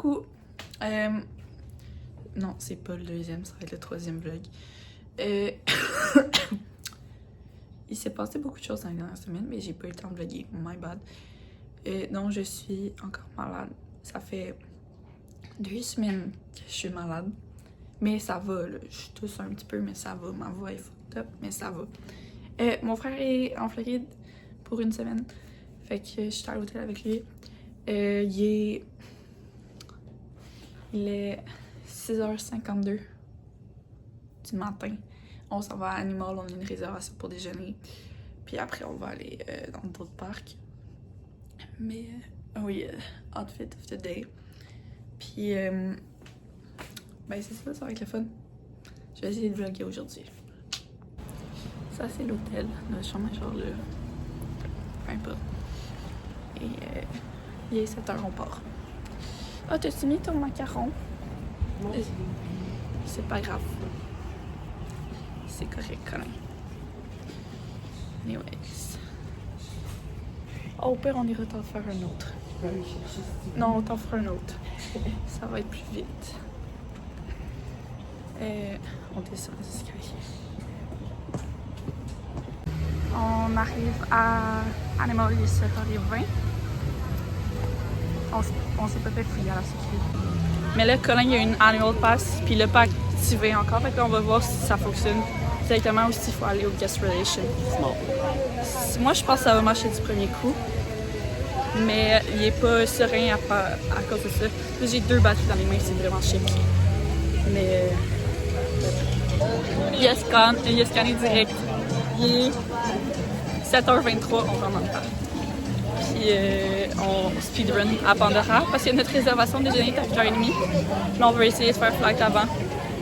beaucoup. Non, c'est pas le deuxième, ça va être le troisième vlog. Il s'est passé beaucoup de choses dans les dernières semaines, mais j'ai pas eu le temps de vlogger. My bad. Donc, je suis encore malade. Ça fait 2 semaines que je suis malade. Mais ça va, là. Je tousse un petit peu, mais ça va. Ma voix est fucked up, mais ça va. Mon frère est en Floride pour 1 semaine. Fait que je suis à l'hôtel avec lui. Il est 6h52 du matin. On s'en va à Animal, on a une réservation pour déjeuner. Puis après, on va aller dans d'autres parcs. Mais oui, outfit of the day. Puis, ben c'est ça, ça va être le fun. Je vais essayer de vlogger aujourd'hui. Ça, c'est l'hôtel. Notre chambre est genre là. Peu importe. Et il est 7h, on part. Ah, t'as-tu mis ton macaron? C'est pas grave. C'est correct, quand même. Anyways. Oh, au pire, on ira t'en faire un autre. Non, on t'en fera un autre. Ça va être plus vite. On descend les escaliers. On arrive à Animal, il est 7h20. On s'est peut-être fouillé à la sécurité. Mais là, Colin, il y a une Annual Pass, puis il l'a pas activé encore. Fait qu'on va voir si ça fonctionne directement ou s'il faut aller au Guest Relation. Moi, je pense que ça va marcher du premier coup. Mais il est pas serein à cause de ça. Là, j'ai 2 batteries dans les mains, c'est vraiment chic. Mais il a scanné direct. Il est 7h23, on rentre dans le parc. Puis on speedrun à Pandora parce que notre réservation de déjeuner est à 8h30. Là, on va essayer de faire flight avant.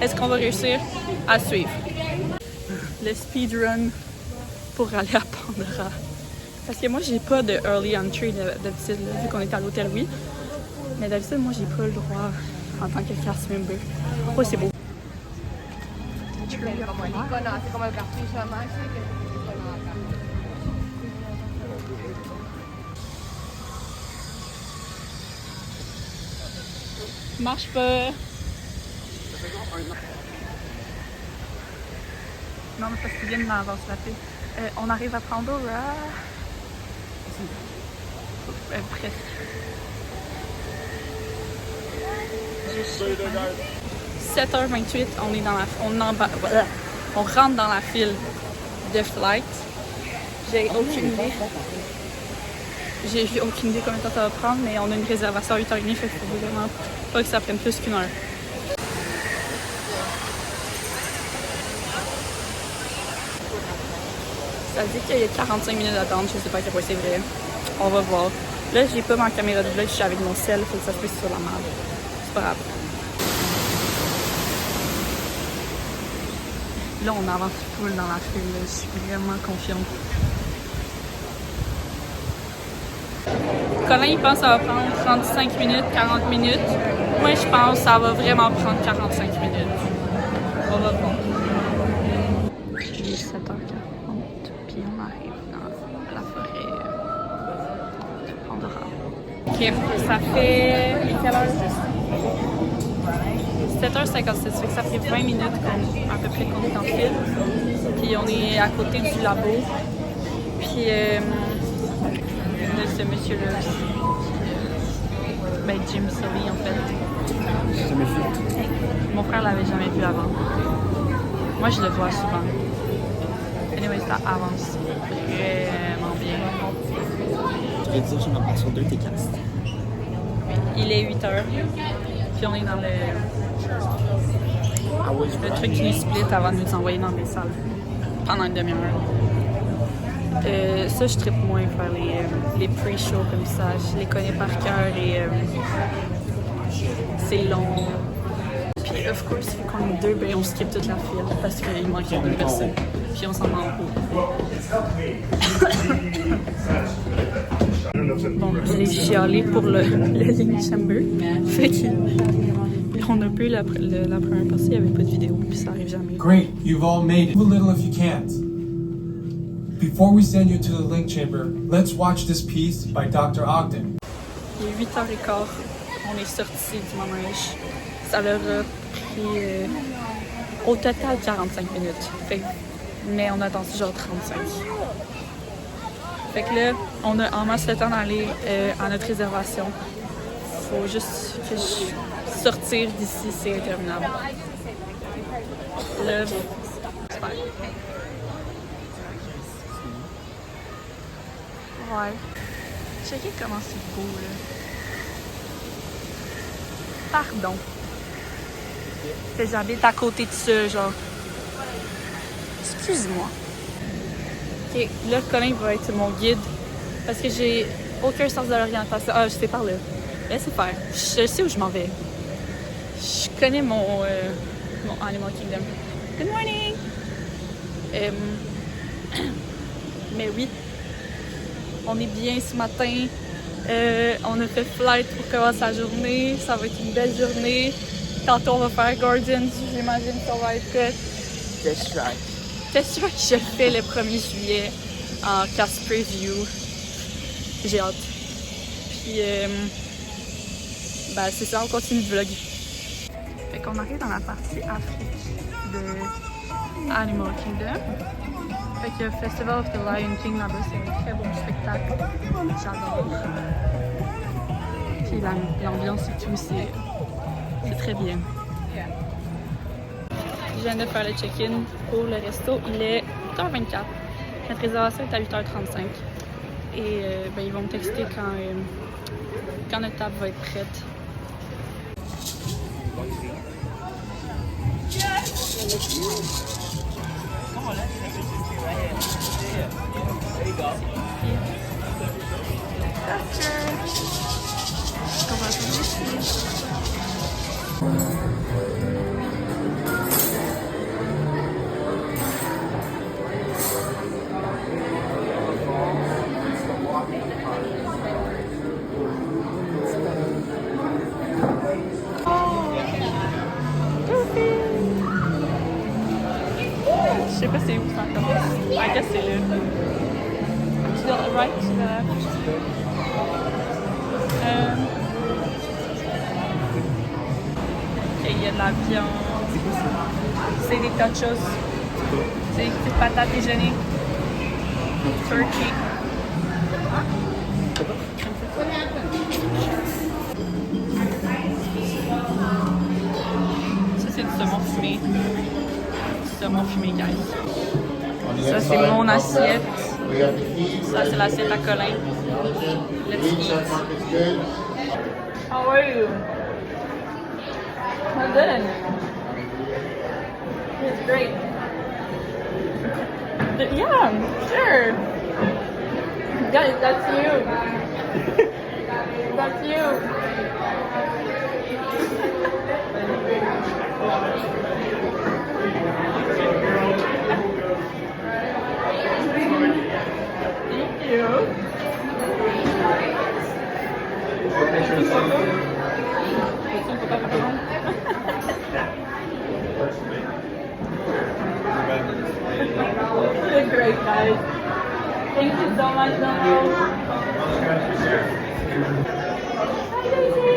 Est-ce qu'on va réussir à suivre? Le speedrun pour aller à Pandora. Parce que moi, j'ai pas de early entry d'habitude, vu qu'on est à l'hôtel, oui. Mais d'habitude, moi, j'ai pas le droit en tant que cast member. Oh, c'est beau. Marche pas. Non, mais parce qu'ils viennent d'avance la fille. On arrive à Pandora. Presque. 7h28, on est dans la... On rentre dans la file de flight. J'ai aucune idée. J'ai aucune idée combien de temps ça va prendre, mais on a une réservation à 8h30, fait qu'il faut vraiment pas que ça prenne plus qu'1 heure. Ça dit qu'il y a 45 minutes d'attente, je sais pas à quel point c'est vrai. On va voir. Là, j'ai pas ma caméra de vlog, je suis avec mon cell, faut que ça se passe sur la map. C'est pas grave. Là, on avance full dans la file, je suis vraiment confiante. Colin, il pense que ça va prendre 35 minutes, 40 minutes. Moi, je pense que ça va vraiment prendre 45 minutes. On va voir. Il est 7h40, puis on arrive dans la forêt de Pandora. Ok, ça fait quelle heure? 7h57, ça fait que ça fait 20 minutes à peu près qu'on est en file. Puis on est à côté du labo. Puis de ce monsieur-là aussi. Ben Jim Sully en fait. J'ai jamais vu. Mon frère l'avait jamais vu avant. Moi je le vois souvent. Anyway, ça avance vraiment bien. Je vais dire, j'ai ma part sur 2 t'es cast. Il est 8h. Puis on est dans Ah oui, le truc qui nous split avant de nous envoyer dans des salles pendant une demi-heure. Ça, je trippe moins faire les pre-shows comme ça. Je les connais par cœur et c'est long. Puis, of course, vu qu'on est 2, ben on skip toute la file parce qu'il manque une personne. Puis on s'en va en haut. Bon, j'ai chialé pour le Link Chamber. Fait qu'on a pu la première partie, il n'y avait pas de vidéo, puis ça arrive jamais. Great, you've all made it. Do a little if you can't. Before we send you to the Link Chamber, let's watch this piece by Dr. Ogden. Il est 8h15. on est sorti du manège. Ça leur a pris au total 45 minutes. Fait que, mais on a attendu genre 35. Fait que là, on a en masse le temps d'aller à notre réservation. Faut juste que je sortir d'ici, c'est interminable. Là, j'espère. Ouais. Checkez comment c'est beau, là. Pardon. Que j'habite à côté de ça, genre. Excuse-moi. Ok, là, Colin va être mon guide. Parce que j'ai aucun sens de l'orientation. Ah, je sais par là. Laissez faire. Je sais où je m'en vais. Je connais mon Animal Kingdom. Good morning! Mais oui. On est bien ce matin. On a fait flight pour commencer la journée. Ça va être une belle journée. Tantôt, on va faire Gardens. J'imagine qu'on va être prêt. Test track. Test track, je le fais le 1er juillet en classe preview. J'ai hâte. Puis, ben, c'est ça, on continue le vlog. Fait qu'on arrive dans la partie Afrique de Animal Kingdom. Fait que Festival of the Lion King là-bas, c'est un très bon spectacle. J'adore. Puis l'ambiance et tout, c'est très bien. Je viens de faire le check-in pour le resto. Il est 8h24. Notre réservation est à 8h35. Et ben, ils vont me texter quand notre table va être prête. On va retourner ici. Je sais pas c'est où ça commence. I guess c'est là. To the right, to the left. Ok, il y a de la viande. C'est des tachos. C'est des petites patates déjeuner. Turkey. Ça, c'est du saumon fumé. Saumon fumé, guys. Ça, c'est mon assiette. Ça, c'est l'assiette à Colin. Let's eat. How are you? I'm good. It's great. Yeah, sure. Guys, that's you. That's you. Thank you. You're great, guys. Thank you so much, Nono. Hi, Daisy.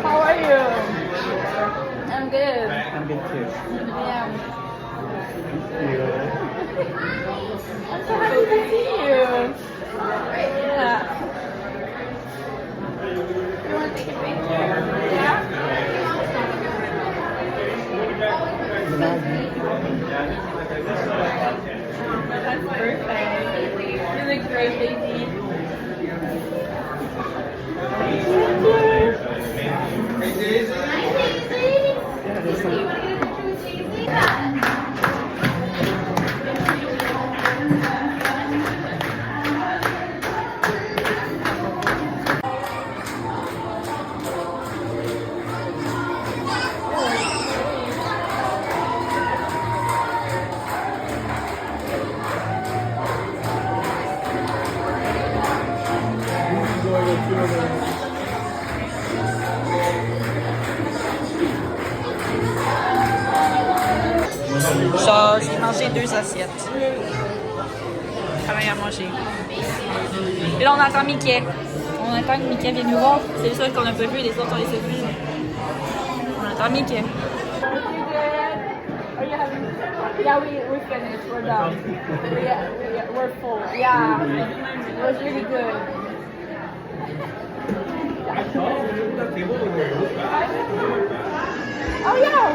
How are you? I'm good. I'm good too. Yeah. I'm so happy to see you. Yeah. You want to take a picture? Yeah? That's perfect. You look great, Daisy. Thank you. Yeah, there's some. Ça, j'ai mangé 2 assiettes. Travail à manger. Et là, on attend Mickey. On attend que Mickey vienne nous voir. C'est le seul qu'on n'a pas vu, les autres on les a vus. On attend Mickey. Yeah, we finished. We're done. We're full. Yeah, it was really good. Oh yeah.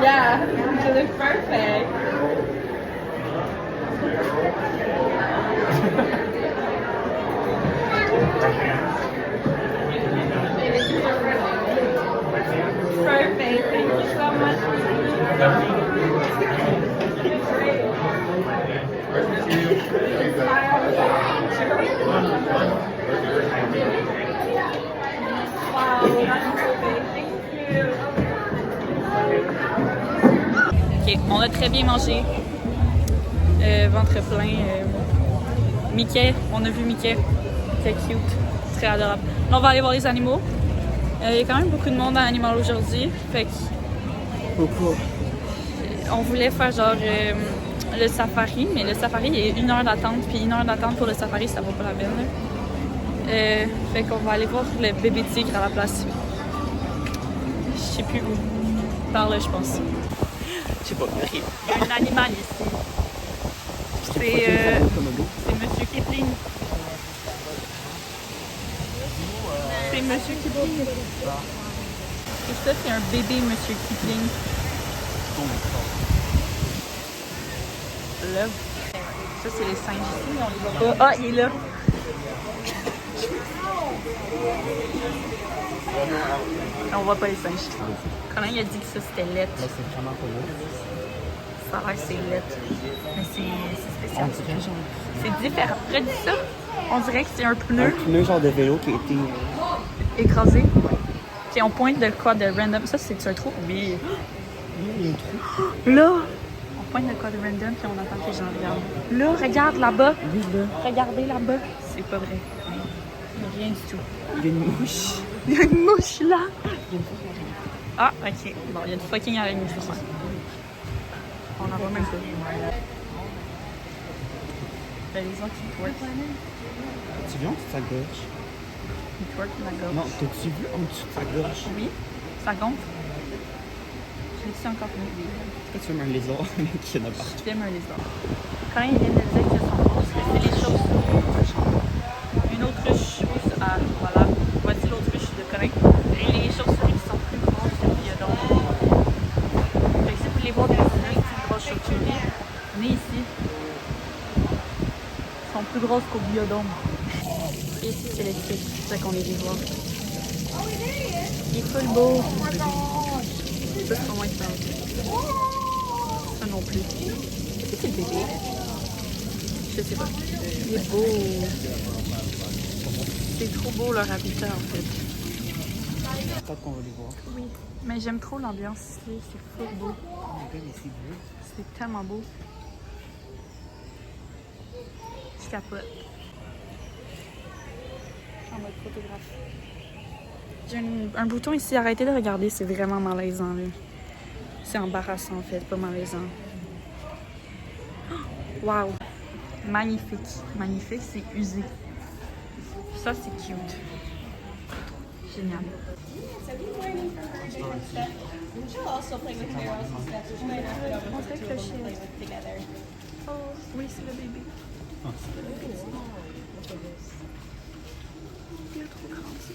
Yeah, you look perfect. Perfect. Thank you so much. Ok, on a très bien mangé. Ventre plein. Mickey, on a vu Mickey. Très cute, très adorable. Là, on va aller voir les animaux. Il y a quand même beaucoup de monde à Animal aujourd'hui. Fait que Beaucoup. on voulait faire genre le safari, mais le safari il est 1 heure d'attente, puis 1 heure d'attente pour le safari, ça vaut pas la peine. Fait qu'on va aller voir le bébé tigre à la place. Je sais plus où. Par là, je pense. Je sais pas, Il y a un animal ici. C'est Monsieur Kipling. C'est Monsieur Kipling. Et ça, c'est un bébé Monsieur Kipling. Là. Ça, c'est les singes ici, mais on les voit pas. Ah, il est là. On voit pas les singes. Colin, il a dit que ça, c'était lettre. Mais c'est vraiment pas beau. Ça a l'air que c'est lettre. Mais c'est spécial. On dirait genre C'est différent. Après dit ça, on dirait que c'est un pneu un pneu genre de vélo qui a été... écrasé. Puis on pointe de quoi de random. Ça, c'est un trou? Oui. Il y a un trou. Là! On pointe de quoi de random, puis on attend que les gens regardent. Là, regarde là-bas. Oui, là. Regardez là-bas. C'est pas vrai. Il n'y a rien du tout. Il y a une mouche. Il y a une mouche là. Il y a une fucking araignée. Ah, ok. Bon, il y a une fucking araignée, je pense. On en voit même pas. Ben, les gens qui twerk. Tu vu en dessous de sa gorge? Ils twerk la gorge. Non, t'as-tu vu en dessous de sa gorge? Oui, ça gonfle. Je l'ai-tu encore mis? Est-ce que tu veux un lézard qui en a partout? J'aime un lézard. Quand il vient de dire qu'elles sont grosses, c'est les chauves-souris. Une autruche, ah, voilà. Voici l'autruche de Colin. Et les chauves-souris qui sont plus grosses que le biodôme. Fait que si vous voulez voir des grosses chauves-souris, venez ici. Elles sont plus grosses qu'au biodôme. Et ici, c'est les tigres, c'est ça qu'on les vit voir. Il est full beau. Ça, c'est comment il parle. Ça non plus. Est-ce que c'est le bébé? Je sais pas. Il est beau. C'est trop beau leur habitat en fait. Peut-être qu'on va les voir. Oui. Mais j'aime trop l'ambiance ici. C'est full beau. Oh my god, mais c'est beau. C'est tellement beau. Je capote. En mode photographe. J'ai un bouton ici. Arrêtez de regarder. C'est vraiment malaisant là. C'est embarrassant en fait, pas malaisant. Wow! Magnifique. Magnifique, c'est usé. Ça, c'est cute. Génial. Montrer le clochette. Oh, oui, c'est le bébé. Il est trop grandi.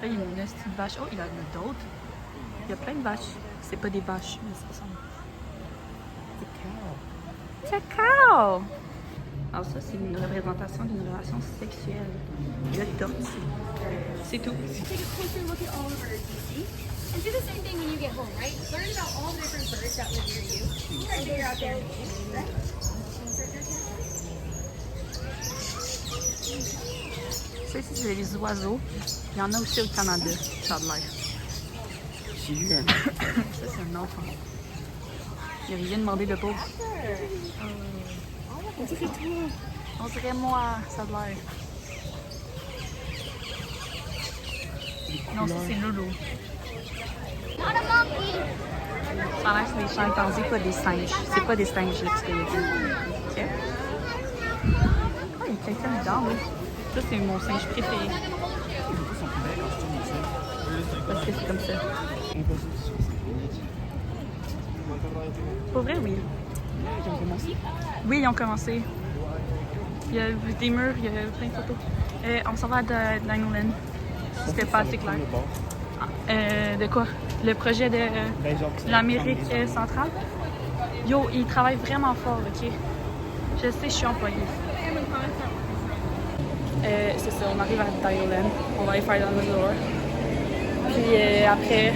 Là, il y a une petite vache. Oh, il y en a d'autres. Il y a plein de vaches. C'est pas des vaches, mais ça ressemble. C'est cow! Alors ça, c'est une représentation d'une relation sexuelle. Le tortue. C'est tout. And do the same thing when you get home, right? Learn about all the different birds that live near you. Try to figure out their names, right? Ça, ici, c'est les oiseaux. Il y en a aussi au Canada, ça a de l'air. J'ai vu un. Ça, c'est un enfant. Il a rien demandé le pauvre. On dirait toi. On dirait moi, ça a de l'air. Non, ça, c'est Loulou. Not a monkey. Ça a l'air que c'est des chimpanzés, pas des singes. C'est pas des singes, là, ce qu'il a dit. Ok. Ah, il y a quelqu'un dedans, là. Ça, c'est mon singe préféré. Parce que c'est comme ça. Pour vrai, oui. Ils ont commencé. Oui, ils ont commencé. Il y a des murs, il y a plein de photos. On s'en va à Dinoland. C'était pas assez clair. De quoi? Le projet de l'Amérique centrale? Yo, ils travaillent vraiment fort, ok? Je sais, je suis employée. C'est ça, on arrive à Dinoland. On va aller faire dans le dehors. Puis après,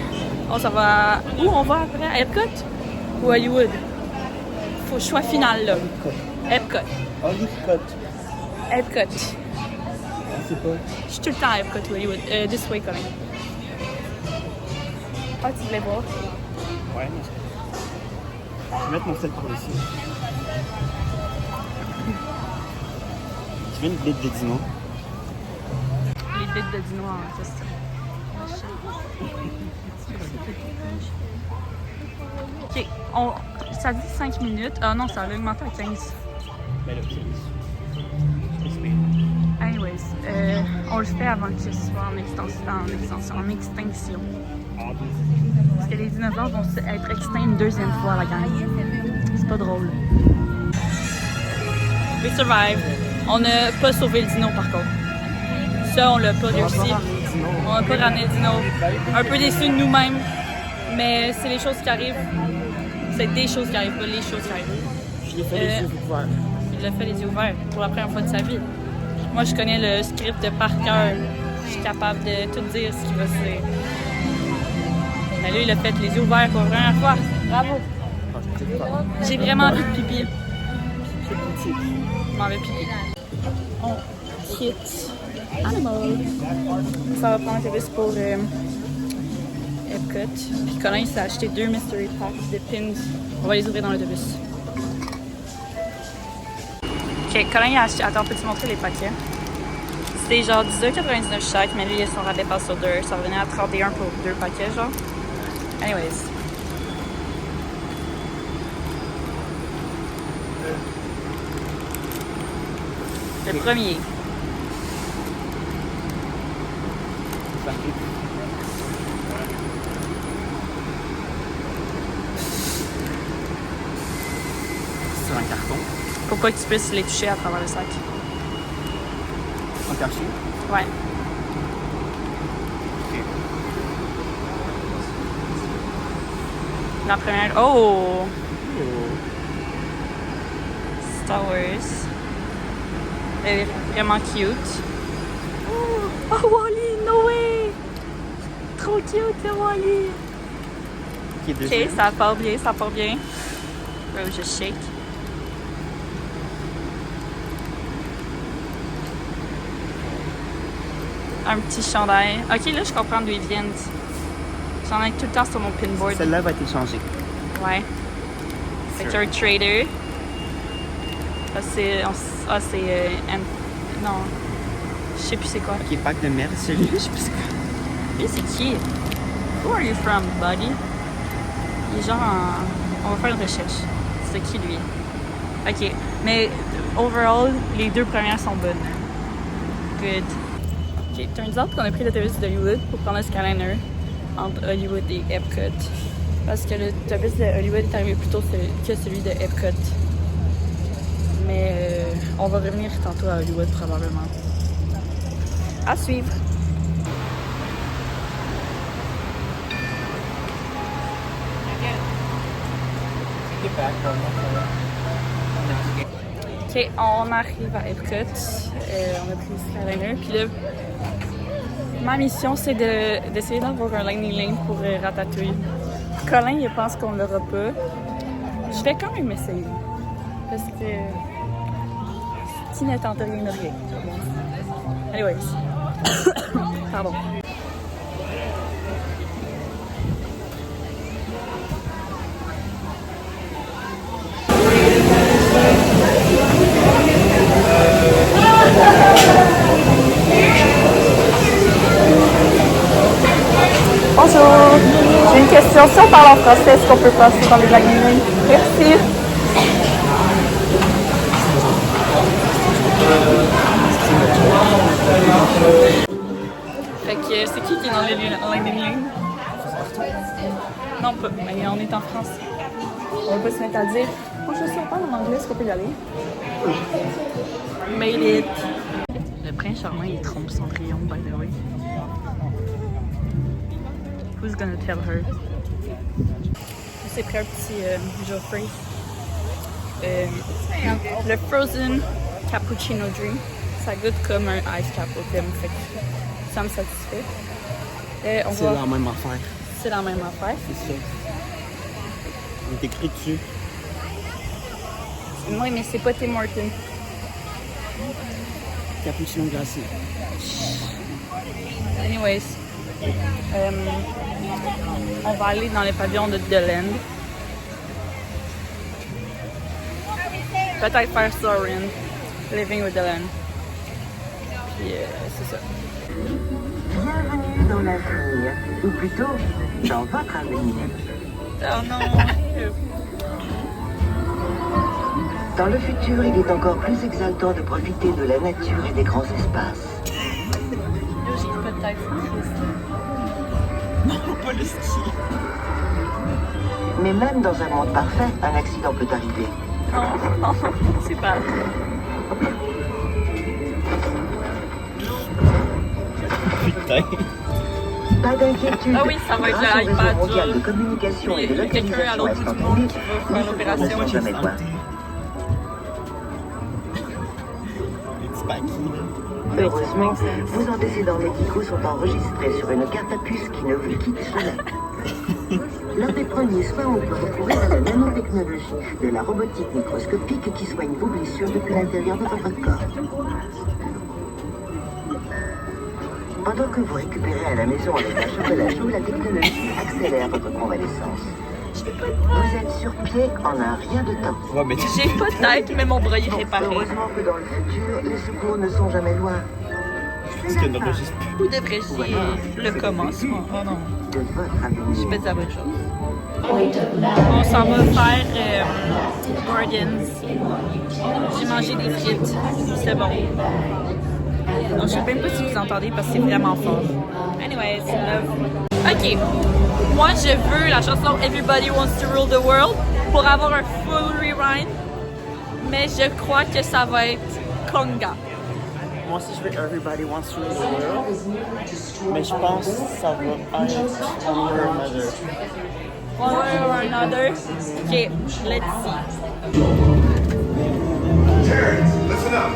on s'en va. Où on va après? À Epcot ou Hollywood? Faut le choix final là. Epcot. Epcot. Je sais pas. Je suis tout le temps à Epcot ou Hollywood. This way quand même. Ah, tu voulais voir? Ouais, mais je vais mettre mon sel par ici. Tu veux une bite de dino? Les bites de dino en question. Ok, ça dit 5 minutes. Ah non, ça a augmenté à 15. Ben là, Anyways, on le fait avant que ce soit en extinction. Parce que les dinosaures vont être extincts une deuxième fois, la gang. C'est pas drôle. We survived. On n'a pas sauvé le dino, par contre. Ça, on l'a pas réussi. On n'a pas ramené le dino. Un peu déçus de nous-mêmes. Mais c'est les choses qui arrivent. C'est des choses qui arrivent, pas les choses qui arrivent. Je l'ai fait les yeux ouverts. Il l'a fait les yeux ouverts pour la première fois de sa vie. Moi, je connais le script de par cœur. Je suis capable de tout dire ce qu'il va se dire. Mais lui, il a fait les yeux ouverts pour la première fois. Bravo! J'ai vraiment envie de pipi. Je m'en vais pipi. On quitte Animal. Ça va prendre un bus pour Epcot. Puis Colin, il s'est acheté 2 mystery packs de pins. On va les ouvrir dans l'autobus. Ok, Colin, il a acheté. Attends, peux-tu montrer les paquets? C'était genre 18,99 chaque, mais lui, il a son rabais passe sur 2. Ça revenait à 31 pour 2 paquets, genre. Anyways. Le premier. Sur un carton. Pour pas que tu puisses les toucher à travers le sac. Un cachet. Ouais. Ok. La première. Oh! Star Wars. Elle est vraiment cute. Oh, Wall-E, no way! Trop cute, le Wall-E! Ok, ça part bien, ça part bien. Je juste shake. Un petit chandail. Ok, là, je comprends d'où ils viennent. J'en ai tout le temps sur mon pinboard. Celle-là va être échangée. Ouais. C'est un trader. Ça, c'est. Non. Je sais plus c'est quoi. Ok, pack de merde, celui-là, je sais plus c'est quoi. Lui, c'est qui? Who are you from, buddy? Il est genre en... On va faire une recherche. C'est qui, lui? Ok. Mais, overall, les 2 premières sont bonnes. Good. Ok, turns out qu'on a pris l'autobus d'Hollywood pour prendre le Skyliner entre Hollywood et Epcot. Parce que l'autobus de Hollywood est arrivé plus tôt que celui de Epcot. Mais on va revenir tantôt à Hollywood probablement. À suivre. Ok, on arrive à Epcot. On a pris le Skyliner. Puis là, Ma mission, c'est d'essayer d'avoir un Lightning Lane pour Ratatouille. Colin, il pense qu'on l'aura pas. Je vais quand même essayer. Parce que... qui ne tente rien de rien. Anyways. Pardon. Bonjour, j'ai une question. Si on parle en français, est-ce qu'on peut passer dans les Lightning Lanes? Merci. Fait que c'est qui est dans les Lightning Lanes? Non, pas. Mais on est en France. On va pas se mettre à dire. Moi, je sais pas en anglais, est-ce qu'on peut y aller? Made it. Le prince charmant, il trompe Cendrillon, by the way. Who's gonna tell her? C'est pris un petit Geoffrey. Le Frozen Cappuccino Drink. Ça goûte comme un ice cap au thème, fait que ça me satisfait. C'est la même affaire. C'est la même affaire. C'est ça. Il est écrit dessus. Oui, mais c'est pas Tim Hortons. Cappuccino glacé. Anyways. On va aller dans les pavillons de Deland. Peut-être faire Soarin', Living with Deland. Puis c'est ça. Bienvenue dans l'avenir, ou plutôt dans votre avenir. Oh non! Dans le futur, il est encore plus exaltant de profiter de la nature et des grands espaces. Peut-être. Non, pas le ski. Mais même dans un monde parfait, un accident peut arriver. Non, c'est pas. Putain. Pas d'inquiétude. Ah oui, ça va être Grâce au l'iPad, réseau mondial genre. de communication et de Il y a quelqu'un à localisation l'autre bout du instantanée, monde qui va faire nous l'opération. ne serons jamais loin. Les petits paquets. Heureusement, vos antécédents médicaux sont enregistrés sur une carte à puce qui ne vous quitte jamais. L'un des premiers soins ont pu recourir à la nanotechnologie, de la robotique microscopique qui soigne vos blessures depuis l'intérieur de votre corps. Pendant que vous récupérez à la maison avec un chocolat chaud, la technologie accélère votre convalescence. Vous êtes sur pied en un rien de temps. Ouais, mais J'ai pas de tête, mais mon bras est réparé. Heureusement que dans le futur, les secours ne sont jamais loin. ce qu'il ne registre plus. Ou devrais-je dire le commencement? Oh non, De votre avenir. je fais de la bonne chose. On s'en va faire Gordon's. J'ai mangé des frites, c'est bon. Donc, je sais même pas si vous entendez parce que c'est vraiment fort. Anyways, love. Ok, moi je veux la chanson Everybody Wants to Rule the World pour avoir un full rewind, mais je crois que ça va être Conga. Moi aussi, je veux Everybody Wants to Rule the World, mais je pense que ça va être One Way or Another. One way or another. Ok, let's see. Terrence, listen up.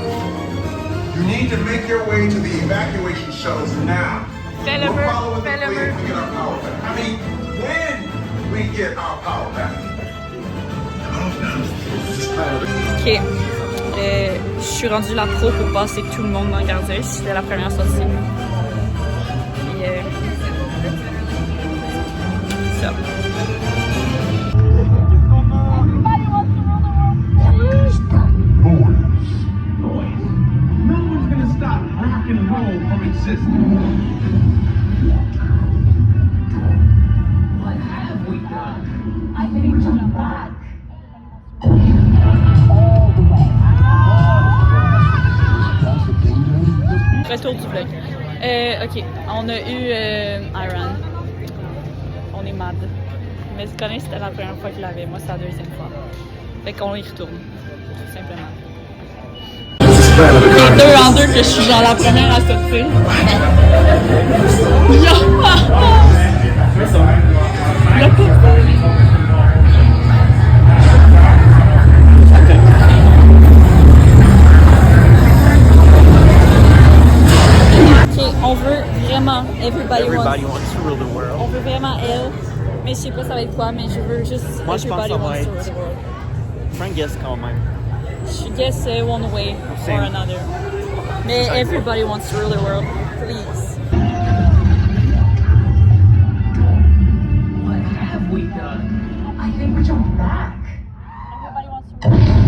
You need to make your way to the evacuation shuttles now. Fais-le We're vœu, following the fais-le plan vœu. to get our power back. I mean, when we get our power back. Ok, je suis rendue la pro pour passer tout le monde dans le gardien. C'était la première sortie. Puis, ça. No one's gonna stop rock and roll from existing. What have we done? I think we're coming back. Retour du vlog. Ok, on a eu Iron. On est mad. Mais ce connais, c'était la première fois qu'il l'avait. Moi, c'est la deuxième fois. Fait qu'on y retourne. Tout simplement. C'est 2 en 2 que je suis genre la première à sortir. Ok, on veut vraiment Mais je sais pas ça va être quoi, mais je veux juste Moi, je pense que Everybody ça va Wants to être- Rule the World. Frank guess quand même. Je guess one way Same. or another. Mais Everybody Wants to Rule the World, please. What have we done? I think we jumped back. Everybody Wants to Rule the World.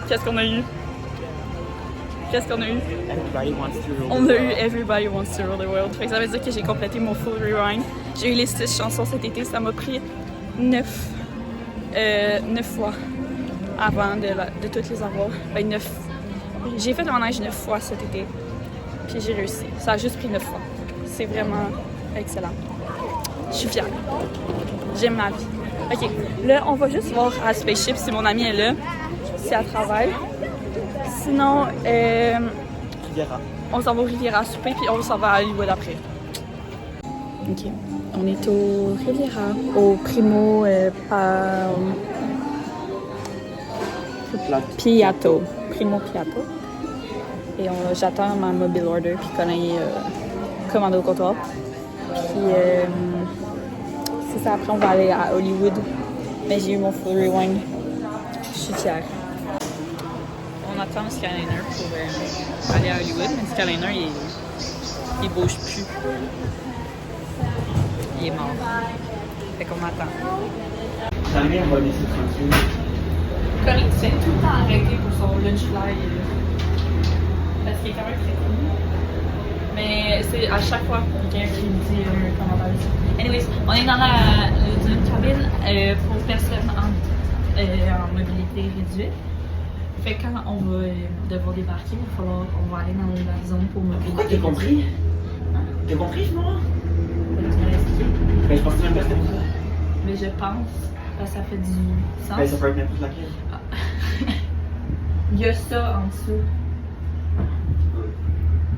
Qu'est-ce qu'on a eu? Qu'est-ce qu'on a eu? Everybody wants to rule. On a eu Everybody Wants to Rule the World. Fait que ça veut dire que j'ai complété mon full rewind. J'ai eu les 6 chansons cet été. Ça m'a pris 9 fois avant de toutes les avoir. Ben 9. J'ai fait le manège 9 fois cet été. Puis j'ai réussi. Ça a juste pris 9 fois. C'est vraiment excellent. Je suis fière. J'aime ma vie. Ok, là on va juste voir à Spaceship si mon amie est là. Si elle travaille. Sinon, Riviera. on s'en va au Riviera souper, puis on s'en va à Hollywood après. Ok, on est au Riviera, au Primo Piatto. Primo Piatto. Et j'attends ma mobile order, puis Colin est commandé au comptoir. Puis c'est ça, après on va aller à Hollywood. Mais j'ai eu mon full rewind. Je suis fière. On attend le Skyliner pour aller à Hollywood, mais le Skyliner, il bouge plus. Il est mort. Fait qu'on attend. Jamais on va laisser tranquille. Colin s'est tout le temps arrêté pour son lunch fly. Parce qu'il est quand même très cool. Mais c'est à chaque fois quelqu'un qui me dit comment on va aller. Anyways, on est dans une cabine pour personnes en mobilité réduite. Fait que quand on va devoir débarquer, on va aller dans la zone pour mobilité. Pourquoi t'as compris? T'as compris, moi? Ben, je pense que c'est même pas comme ça. Mais je pense que ça fait du sens. Ben, ça peut être n'importe laquelle. Il y a ça en dessous.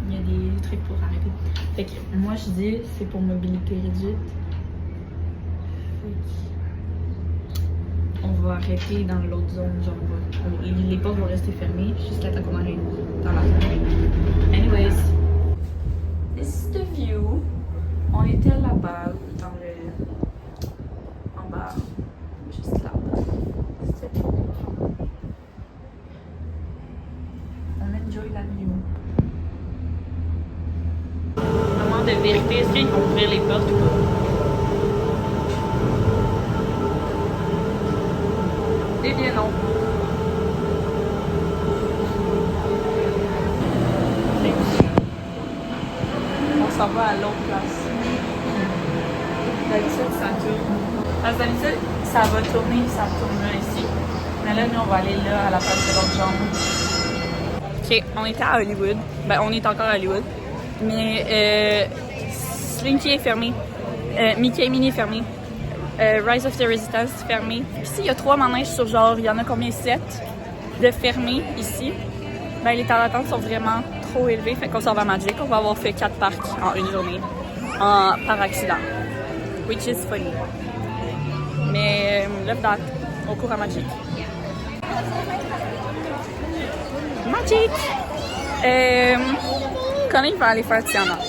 Il y a des trucs pour arrêter. Fait que moi je dis c'est pour mobilité réduite. On va arrêter dans l'autre zone, genre les portes vont rester fermées jusqu'à temps qu'on arrive dans la zone. Anyways, this is the view. On était là-bas, en bas, juste là-bas. C'était on enjoy la view. Moment de vérité, est-ce qu'ils vont ouvrir les portes ou pas? Eh bien non. On s'en va à l'autre place. D'habitude, ça tourne. Parce que d'habitude, ça va tourner, ça tourne là ici. Mais là, nous, on va aller là, à la place de l'autre jambe. Ok, on était à Hollywood. Ben, on est encore à Hollywood. Mais Slinky est fermé. Mickey et Minnie est fermé. Rise of the Resistance fermé. Ici, il y a 3 manèges sur genre, il y en a combien? 7 de fermés ici. Ben, les temps d'attente sont vraiment trop élevés. Fait qu'on s'en va à Magic. On va avoir fait 4 parcs en une journée. Par accident. Which is funny. Mais love that. On court à Magic. Magic! Quand il va aller faire Tiana.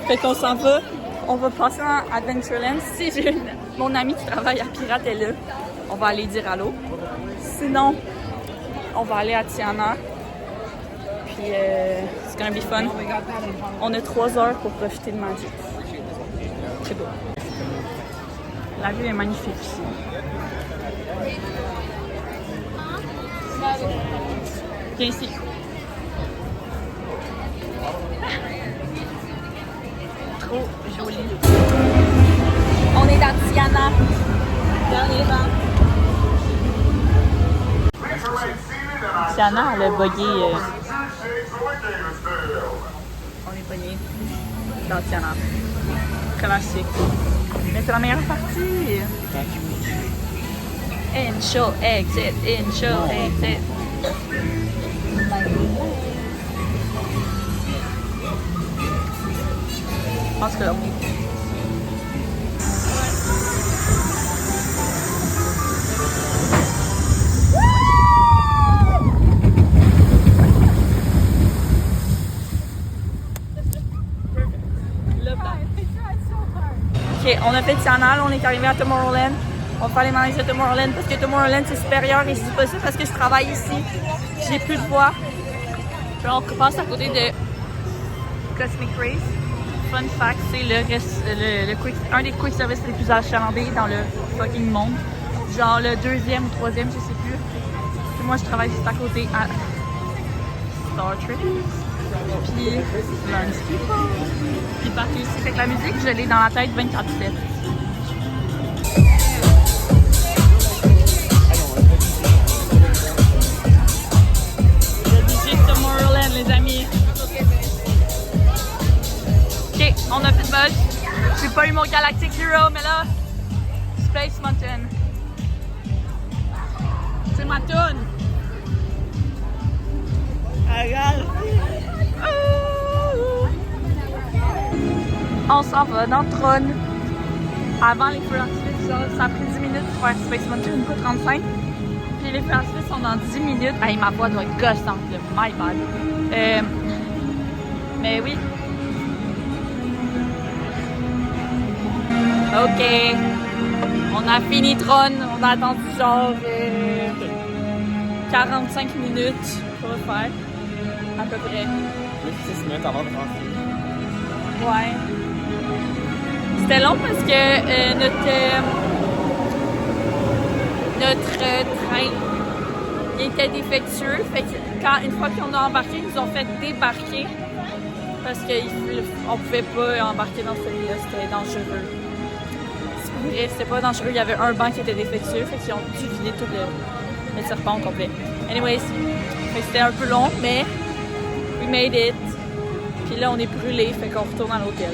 Fait qu'on s'en va. On va passer en Adventureland. Si j'ai mon ami qui travaille à Pirate est là, on va aller dire allô. Sinon, on va aller à Tiana. Puis, c'est gonna be fun. On a 3 heures pour profiter de Magic. C'est beau. La vue est magnifique ici. Viens ici. Trop joli. On est dans Tiana. Dernier rang. Tiana, elle a bugué. On est pogné dans Tiana. Classique. Mais c'est la meilleure partie. Intro, exit, intro, exit. Je pense que là, on a fait Tiana, on est arrivé à Tomorrowland. On va faire les manèges de Tomorrowland parce que Tomorrowland c'est supérieur et je dis pas ça parce que je travaille ici. J'ai plus de voix. Puis on passe à côté de Cosmic Race. Fun fact, c'est un des quick services les plus achalandés dans le fucking monde. Genre le 2e ou 3e, je sais plus. Puis moi je travaille juste à côté à Star Trek. Puis Landscape. Puis partout ici. Fait que la musique, je l'ai dans la tête 24/7. Tomorrowland, les amis. Ok, on a plus de buzz. Je suis pas eu mon Galactic Hero, mais là, Space Mountain. C'est ma toune. Regarde. On s'en va dans le trône. Avant les feux d'artifice, ça a pris 10 minutes pour faire Space Mountain, une fois 35. Puis les feux d'artifice sont dans 10 minutes. Hey, ma voix doit être gossante, là. My bad. Mais oui. Ok. On a fini Tron. On a attendu genre 45 minutes pour le faire. À peu près. 6 minutes avant de rentrer. Ouais. C'était long parce que notre train était défectueux. Fait que une fois qu'on a embarqué, ils nous ont fait débarquer parce qu'on pouvait pas embarquer dans celui-là, c'était dangereux. Bref, c'était pas dangereux, il y avait un banc qui était défectueux, fait qu'ils ont dû vider tout le serpent au complet. Anyways, fait que c'était un peu long, mais we made it. Puis là, on est brûlé, fait qu'on retourne à l'hôtel.